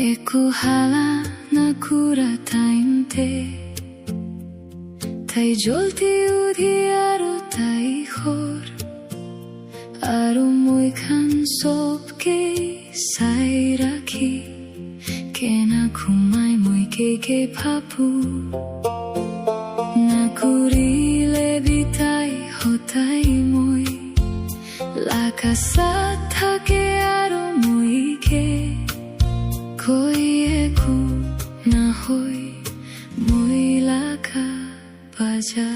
একো হালা নকৰা টাইমতে তাই জলদি উঠি আৰু তাই খৰ আৰু মই খান চবকে চাই ৰাখি কেনা ঘুমাই মই কে ভাবো নকৰিলে বিতাই হতাই মই লাগাচাত থাকে আৰু মই কৈ একো নহৈ মই লাগা বাজা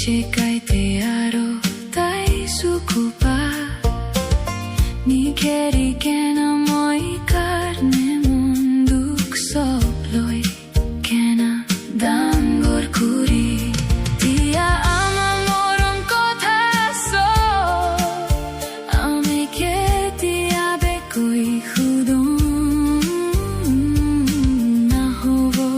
Shekaite aro tai sukupa Nikeri kena moi karne munduk soploi Kena dangor kuri Tia ama moron kotha so Ame ke tia bekoi khudon na hobo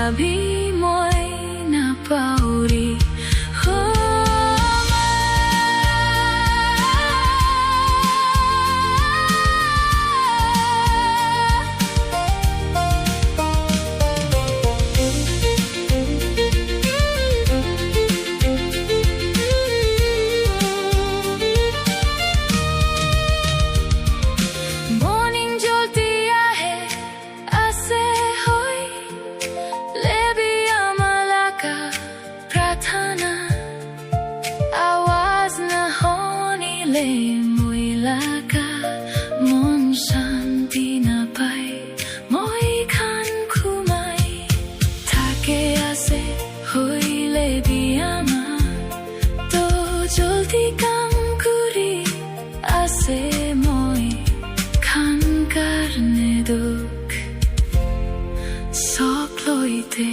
Abhi moi na pauri Moi laga mon shanti na pai moi khan khumai thake ase hoile biama to joldi kam kuri ase moi khan karne dukh soploite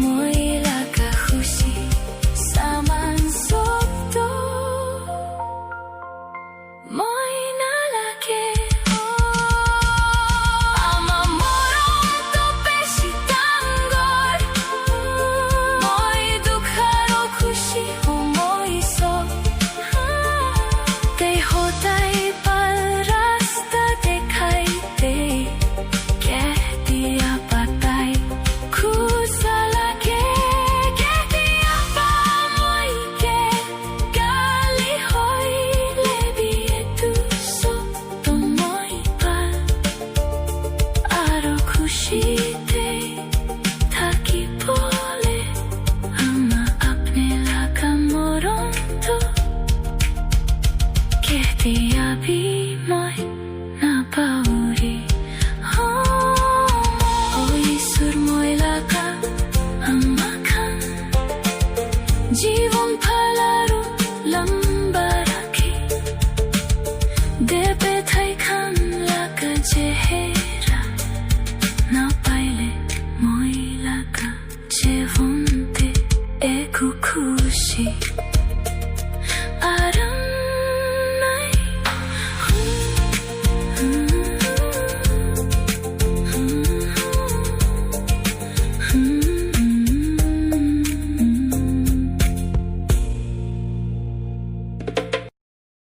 moi laga দেবে থাই খান লাগা চেহেরা নাপাইলে মই লাগা জীৱনতে একো খুশি